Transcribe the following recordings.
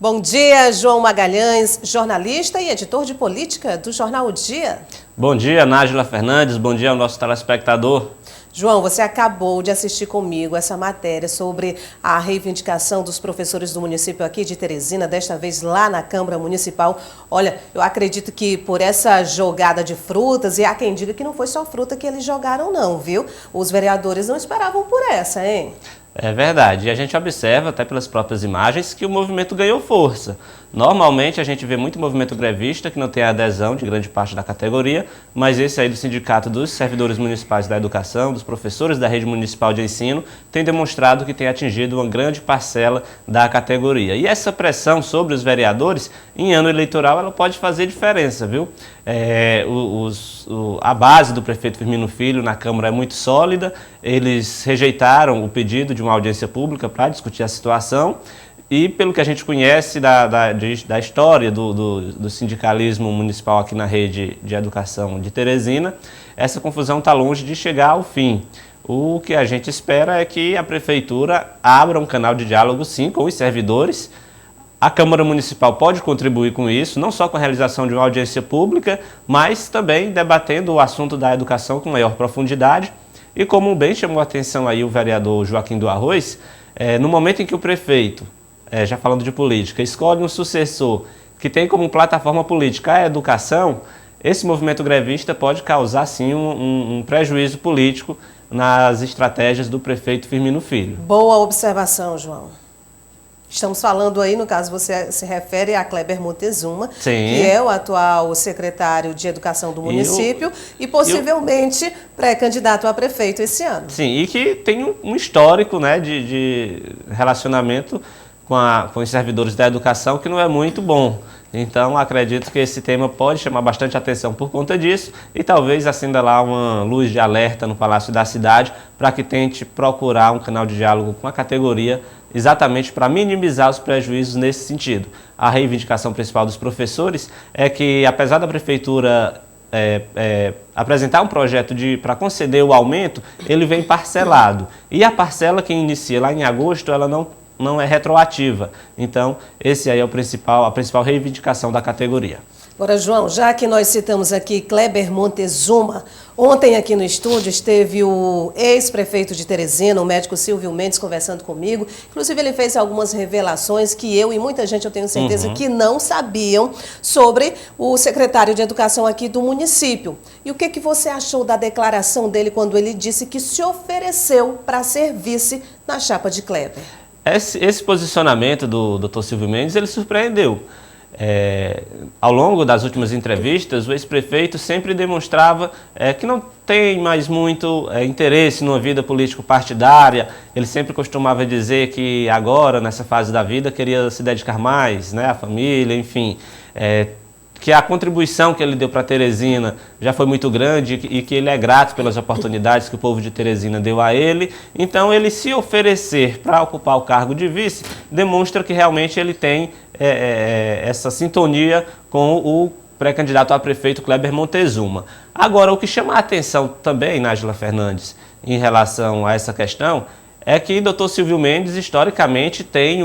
Bom dia, João Magalhães, jornalista e editor de política do jornal O Dia. Bom dia, Nájila Fernandes, bom dia ao nosso telespectador. João, você acabou de assistir comigo essa matéria sobre a reivindicação dos professores do município aqui de Teresina, desta vez lá na Câmara Municipal. Olha, eu acredito que por essa jogada de frutas, e há quem diga que não foi só fruta que eles jogaram não, viu? Os vereadores não esperavam por essa, hein? É verdade, e a gente observa, até pelas próprias imagens, que o movimento ganhou força. Normalmente a gente vê muito movimento grevista que não tem a adesão de grande parte da categoria, mas esse aí do Sindicato dos Servidores Municipais da Educação, dos professores da Rede Municipal de Ensino, tem demonstrado que tem atingido uma grande parcela da categoria. E essa pressão sobre os vereadores, em ano eleitoral, ela pode fazer diferença, viu? A base do prefeito Firmino Filho na Câmara é muito sólida, eles rejeitaram o pedido de uma audiência pública para discutir a situação. E pelo que a gente conhece da história do sindicalismo municipal aqui na rede de educação de Teresina, essa confusão está longe de chegar ao fim. O que a gente espera é que a prefeitura abra um canal de diálogo, sim, com os servidores. A Câmara Municipal pode contribuir com isso, não só com a realização de uma audiência pública, mas também debatendo o assunto da educação com maior profundidade. E como bem chamou a atenção aí o vereador Joaquim do Arroz, no momento em que o prefeito, já falando de política, escolhe um sucessor que tem como plataforma política a educação, esse movimento grevista pode causar, sim, um prejuízo político nas estratégias do prefeito Firmino Filho. Boa observação, João. Estamos falando aí, no caso, você se refere a Kleber Montezuma, Sim. Que é o atual secretário de Educação do município e possivelmente pré-candidato a prefeito esse ano. Sim, e que tem um histórico, né, de relacionamento com os servidores da educação que não é muito bom. Então, acredito que esse tema pode chamar bastante atenção por conta disso e talvez acenda lá uma luz de alerta no Palácio da Cidade para que tente procurar um canal de diálogo com a categoria exatamente para minimizar os prejuízos nesse sentido. A reivindicação principal dos professores é que, apesar da prefeitura apresentar um projeto para conceder o aumento, ele vem parcelado. E a parcela que inicia lá em agosto, ela não é retroativa. Então, esse aí é a principal reivindicação da categoria. Agora, João, já que nós citamos aqui Kleber Montezuma, ontem aqui no estúdio esteve o ex-prefeito de Teresina, o médico Silvio Mendes, conversando comigo. Inclusive, ele fez algumas revelações que eu e muita gente, eu tenho certeza, que não sabiam sobre o secretário de Educação aqui do município. E o que você achou da declaração dele quando ele disse que se ofereceu para ser vice na chapa de Kleber? Esse posicionamento do Dr. Silvio Mendes, ele surpreendeu. Ao longo das últimas entrevistas, o ex-prefeito sempre demonstrava que não tem mais muito interesse numa vida político-partidária. Ele sempre costumava dizer que agora, nessa fase da vida, queria se dedicar mais, né, à família, enfim. Que a contribuição que ele deu para Teresina já foi muito grande e que ele é grato pelas oportunidades que o povo de Teresina deu a ele. Então, ele se oferecer para ocupar o cargo de vice demonstra que realmente ele tem essa sintonia com o pré-candidato a prefeito Kleber Montezuma. Agora, o que chama a atenção também, Nájila Fernandes, em relação a essa questão, é que Dr. Silvio Mendes, historicamente, tem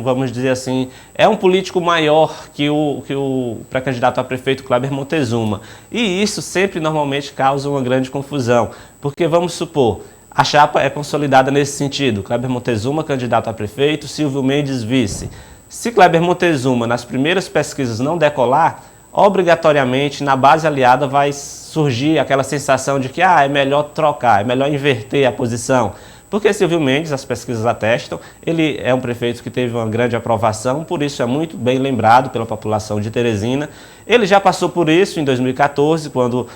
vamos dizer assim, é um político maior que o pré-candidato a prefeito Kleber Montezuma. E isso sempre, normalmente, causa uma grande confusão. Porque, vamos supor, a chapa é consolidada nesse sentido. Kleber Montezuma, candidato a prefeito, Silvio Mendes, vice. Se Kleber Montezuma, nas primeiras pesquisas, não decolar, obrigatoriamente, na base aliada vai surgir aquela sensação de que é melhor trocar, é melhor inverter a posição. Porque Silvio Mendes, as pesquisas atestam, ele é um prefeito que teve uma grande aprovação, por isso é muito bem lembrado pela população de Teresina. Ele já passou por isso em 2014, quando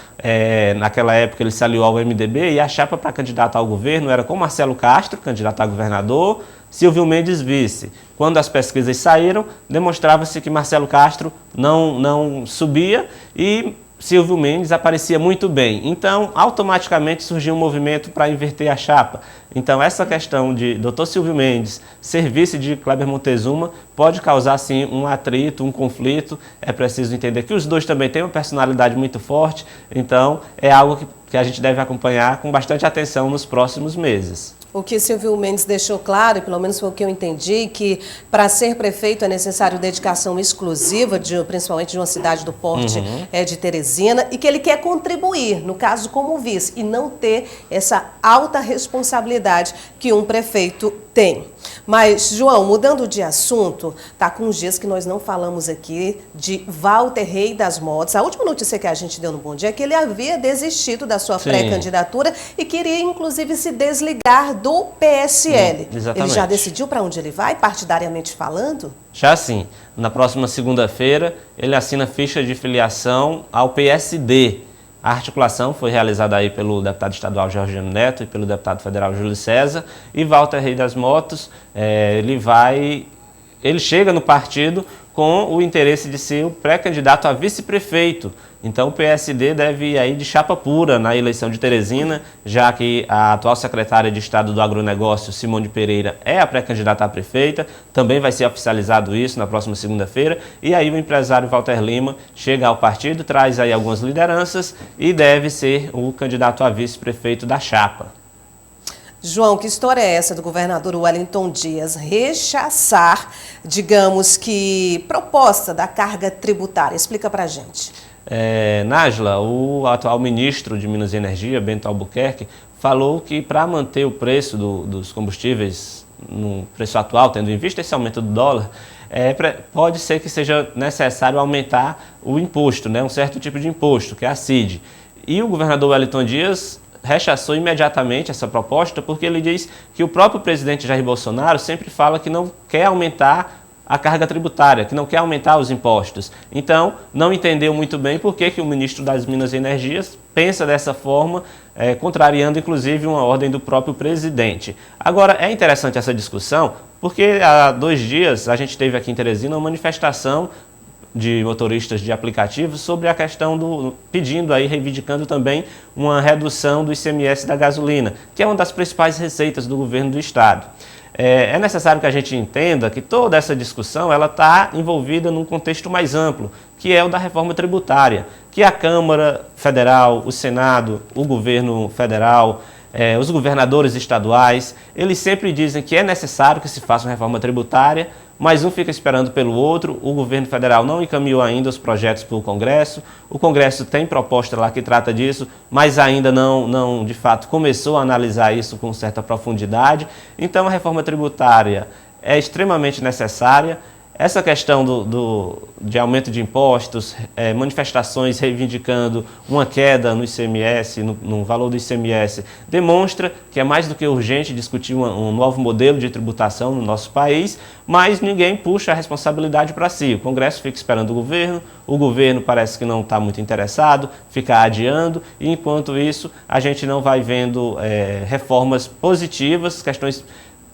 naquela época ele se aliou ao MDB e a chapa para candidato ao governo era com Marcelo Castro, candidato a governador, Silvio Mendes vice. Quando as pesquisas saíram, demonstrava-se que Marcelo Castro não subia e Silvio Mendes aparecia muito bem. Então, automaticamente surgiu um movimento para inverter a chapa. Então, essa questão de Dr. Silvio Mendes ser vice de Kleber Montezuma pode causar, sim, um atrito, um conflito. É preciso entender que os dois também têm uma personalidade muito forte. Então, é algo que a gente deve acompanhar com bastante atenção nos próximos meses. O que Silvio Mendes deixou claro, e pelo menos foi o que eu entendi, que para ser prefeito é necessário dedicação exclusiva, principalmente de uma cidade do porte de Teresina, e que ele quer contribuir, no caso como vice, e não ter essa alta responsabilidade que um prefeito tem. Mas, João, mudando de assunto, tá com uns dias que nós não falamos aqui de Walter Rei das Motos. A última notícia que a gente deu no Bom Dia é que ele havia desistido da sua pré-candidatura e queria, inclusive, se desligar do PSL. Exatamente. Ele já decidiu para onde ele vai, partidariamente falando? Já sim. Na próxima segunda-feira, ele assina ficha de filiação ao PSD. A articulação foi realizada aí pelo deputado estadual Georgiano Neto e pelo deputado federal Júlio César. E Walter Rei das Motos, ele chega no partido com o interesse de ser o pré-candidato a vice-prefeito. Então o PSD deve ir aí de chapa pura na eleição de Teresina, já que a atual secretária de Estado do Agronegócio, Simone Pereira, é a pré-candidata a prefeita. Também vai ser oficializado isso na próxima segunda-feira. E aí o empresário Walter Lima chega ao partido, traz aí algumas lideranças e deve ser o candidato a vice-prefeito da chapa. João, que história é essa do governador Wellington Dias rechaçar, digamos que, proposta da carga tributária? Explica pra gente. Nájila, o atual ministro de Minas e Energia, Bento Albuquerque, falou que para manter o preço dos combustíveis no preço atual, tendo em vista esse aumento do dólar, pode ser que seja necessário aumentar o imposto, né, um certo tipo de imposto, que é a CID. E o governador Wellington Dias rechaçou imediatamente essa proposta porque ele diz que o próprio presidente Jair Bolsonaro sempre fala que não quer aumentar a carga tributária, que não quer aumentar os impostos. Então, não entendeu muito bem por que o ministro das Minas e Energias pensa dessa forma, contrariando inclusive uma ordem do próprio presidente. Agora, é interessante essa discussão porque há 2 dias a gente teve aqui em Teresina uma manifestação de motoristas de aplicativos sobre a questão pedindo aí, reivindicando também uma redução do ICMS da gasolina, que é uma das principais receitas do governo do estado. É necessário que a gente entenda que toda essa discussão ela está envolvida num contexto mais amplo, que é o da reforma tributária, que a Câmara Federal, o Senado, o governo federal, os governadores estaduais, eles sempre dizem que é necessário que se faça uma reforma tributária, mas um fica esperando pelo outro. O governo federal não encaminhou ainda os projetos para o Congresso. O Congresso tem proposta lá que trata disso, mas ainda não de fato começou a analisar isso com certa profundidade. Então a reforma tributária é extremamente necessária. Essa questão de aumento de impostos, manifestações reivindicando uma queda no ICMS, no valor do ICMS, demonstra que é mais do que urgente discutir um novo modelo de tributação no nosso país, mas ninguém puxa a responsabilidade para si. O Congresso fica esperando o governo parece que não está muito interessado, fica adiando, e enquanto isso a gente não vai vendo reformas positivas, questões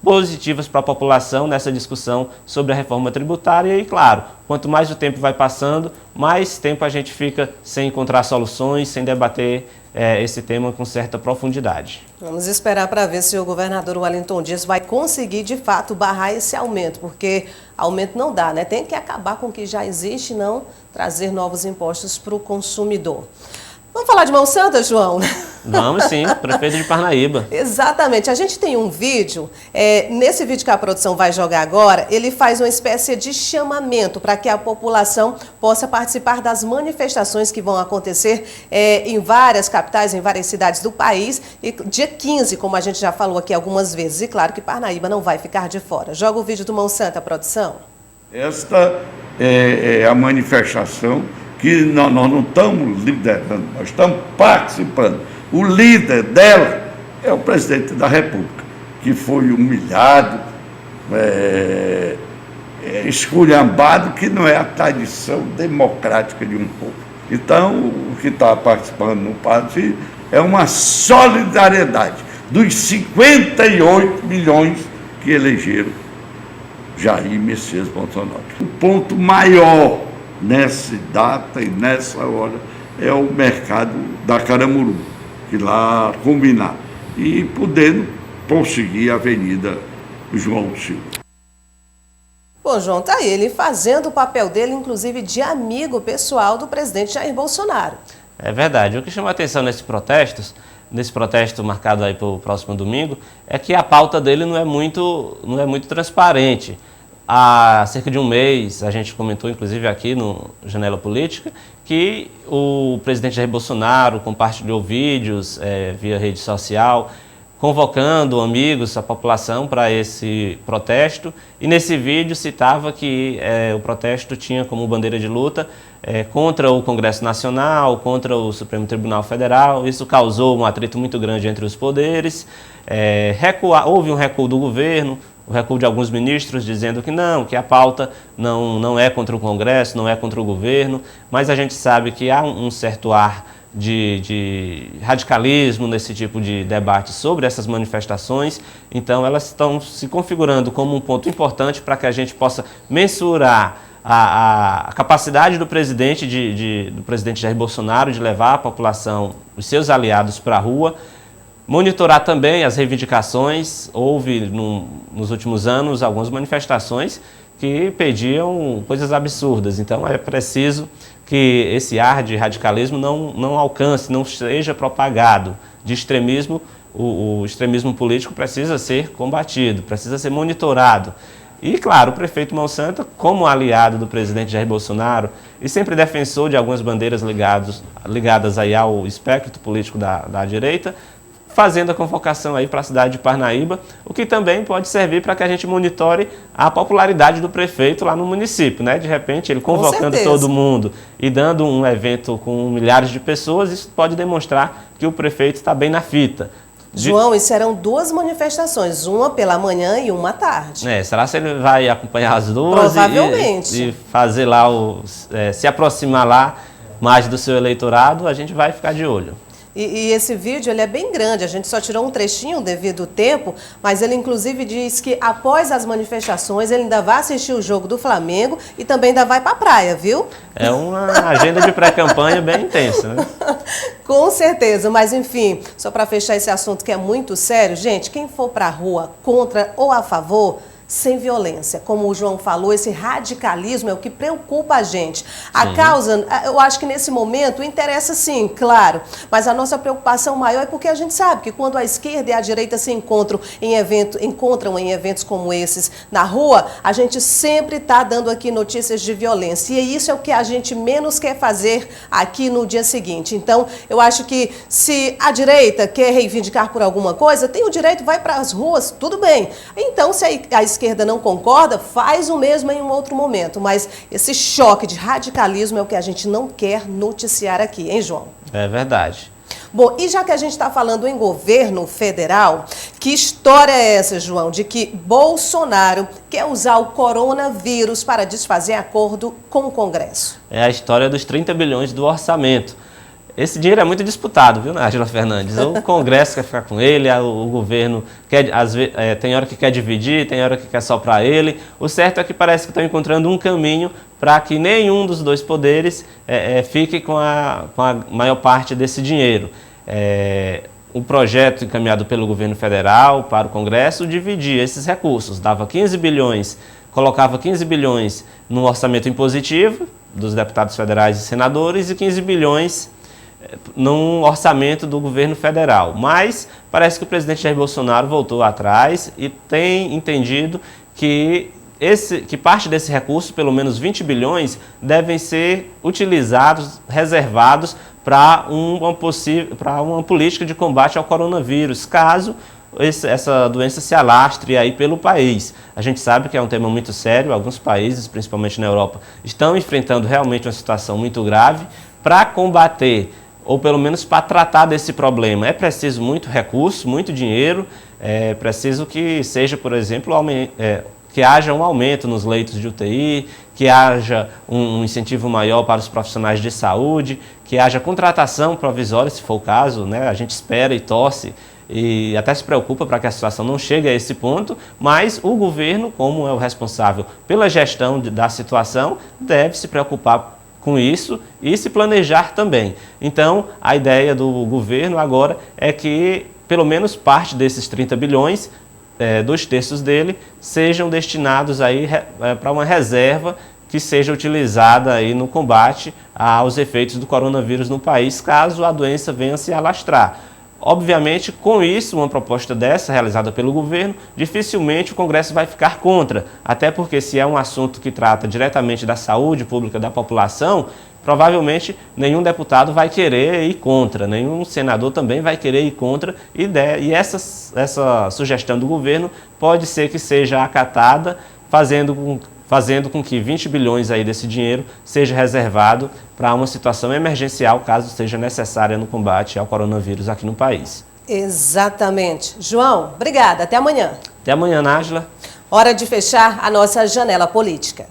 positivas para a população nessa discussão sobre a reforma tributária. E claro, quanto mais o tempo vai passando, mais tempo a gente fica sem encontrar soluções, sem debater esse tema com certa profundidade. Vamos esperar para ver se o governador Wellington Dias vai conseguir de fato barrar esse aumento, porque aumento não dá, né? Tem que acabar com o que já existe e não trazer novos impostos para o consumidor. Vamos falar de Mão Santa, João? Vamos sim, prefeito de Parnaíba. Exatamente. A gente tem um vídeo, nesse vídeo que a produção vai jogar agora, ele faz uma espécie de chamamento para que a população possa participar das manifestações que vão acontecer em várias capitais, em várias cidades do país, e dia 15, como a gente já falou aqui algumas vezes, e claro que Parnaíba não vai ficar de fora. Joga o vídeo do Mão Santa, produção. Esta é a manifestação que nós não estamos liderando, nós estamos participando. O líder dela é o presidente da República, que foi humilhado, esculhambado, que não é a tradição democrática de um povo. Então, o que está participando no partido é uma solidariedade dos 58 milhões que elegeram Jair Messias Bolsonaro. O ponto maior nessa data e nessa hora é o mercado da Caramuru, que lá combinar, e podendo prosseguir a Avenida João Silva. Bom, João, tá aí, ele fazendo o papel dele, inclusive de amigo pessoal do presidente Jair Bolsonaro. É verdade. O que chama a atenção nesses protestos nesse protesto marcado aí para o próximo domingo, é que a pauta dele não é muito transparente. Há cerca de um mês, a gente comentou inclusive aqui no Janela Política, que o presidente Jair Bolsonaro compartilhou vídeos via rede social, convocando amigos, a população para esse protesto, e nesse vídeo citava que o protesto tinha como bandeira de luta contra o Congresso Nacional, contra o Supremo Tribunal Federal. Isso causou um atrito muito grande entre os poderes, houve um recuo do governo, o recuo de alguns ministros dizendo que não, que a pauta não é contra o Congresso, não é contra o governo, mas a gente sabe que há um certo ar de radicalismo nesse tipo de debate sobre essas manifestações. Então elas estão se configurando como um ponto importante para que a gente possa mensurar a capacidade do presidente, do presidente Jair Bolsonaro de levar a população, os seus aliados para a rua, monitorar também as reivindicações. Houve nos últimos anos algumas manifestações que pediam coisas absurdas, então é preciso que esse ar de radicalismo não alcance, não seja propagado. De extremismo, o extremismo político precisa ser combatido, precisa ser monitorado. E, claro, o prefeito Mão Santa, como aliado do presidente Jair Bolsonaro e sempre defensor de algumas bandeiras ligadas aí ao espectro político da direita, fazendo a convocação aí para a cidade de Parnaíba, o que também pode servir para que a gente monitore a popularidade do prefeito lá no município, né? De repente, ele convocando todo mundo e dando um evento com milhares de pessoas, isso pode demonstrar que o prefeito está bem na fita. João, e serão 2 manifestações, uma pela manhã e uma à tarde. Será que ele vai acompanhar as duas? Provavelmente. E fazer lá, se aproximar lá mais do seu eleitorado? A gente vai ficar de olho. E esse vídeo ele é bem grande, a gente só tirou um trechinho devido ao tempo, mas ele inclusive diz que após as manifestações ele ainda vai assistir o jogo do Flamengo e também ainda vai para a praia, viu? É uma agenda de pré-campanha bem intensa, né? Com certeza, mas enfim, só para fechar esse assunto que é muito sério, gente, quem for para a rua contra ou a favor, sem violência. Como o João falou, esse radicalismo é o que preocupa a gente. A causa, eu acho que nesse momento interessa sim, claro, mas a nossa preocupação maior é porque a gente sabe que quando a esquerda e a direita se encontram em eventos como esses na rua, a gente sempre está dando aqui notícias de violência. E isso é o que a gente menos quer fazer aqui no dia seguinte. Então, eu acho que se a direita quer reivindicar por alguma coisa, tem o direito, vai para as ruas, tudo bem. Então, se a esquerda não concorda, faz o mesmo em um outro momento. Mas esse choque de radicalismo é o que a gente não quer noticiar aqui, hein, João? É verdade. Bom, e já que a gente está falando em governo federal, que história é essa, João, de que Bolsonaro quer usar o coronavírus para desfazer acordo com o Congresso? É a história dos 30 bilhões do orçamento. Esse dinheiro é muito disputado, viu, Nájila Fernandes? O Congresso quer ficar com ele, o governo quer, tem hora que quer dividir, tem hora que quer só para ele. O certo é que parece que estão encontrando um caminho para que nenhum dos dois poderes fique com a maior parte desse dinheiro. O projeto encaminhado pelo governo federal para o Congresso dividia esses recursos, dava 15 bilhões, colocava 15 bilhões no orçamento impositivo dos deputados federais e senadores e 15 bilhões num orçamento do governo federal. Mas parece que o presidente Jair Bolsonaro voltou atrás e tem entendido que parte desse recurso, pelo menos 20 bilhões, devem ser utilizados, reservados para uma política de combate ao coronavírus, caso essa doença se alastre aí pelo país. A gente sabe que é um tema muito sério, alguns países, principalmente na Europa, estão enfrentando realmente uma situação muito grave. Para combater, ou pelo menos para tratar desse problema, é preciso muito recurso, muito dinheiro, é preciso que seja, por exemplo, que haja um aumento nos leitos de UTI, que haja um incentivo maior para os profissionais de saúde, que haja contratação provisória, se for o caso, né? A gente espera e torce e até se preocupa para que a situação não chegue a esse ponto, mas o governo, como é o responsável pela gestão da situação, deve se preocupar com isso e se planejar também. Então, a ideia do governo agora é que pelo menos parte desses 30 bilhões, 2/3 dele, sejam destinados aí para uma reserva que seja utilizada aí no combate aos efeitos do coronavírus no país, caso a doença venha se alastrar. Obviamente, com isso, uma proposta dessa, realizada pelo governo, dificilmente o Congresso vai ficar contra, até porque se é um assunto que trata diretamente da saúde pública da população, provavelmente nenhum deputado vai querer ir contra, nenhum senador também vai querer ir contra, e essa sugestão do governo pode ser que seja acatada, fazendo com que 20 bilhões aí desse dinheiro seja reservado para uma situação emergencial, caso seja necessária no combate ao coronavírus aqui no país. Exatamente. João, obrigada. Até amanhã. Até amanhã, Nájila. Hora de fechar a nossa janela política.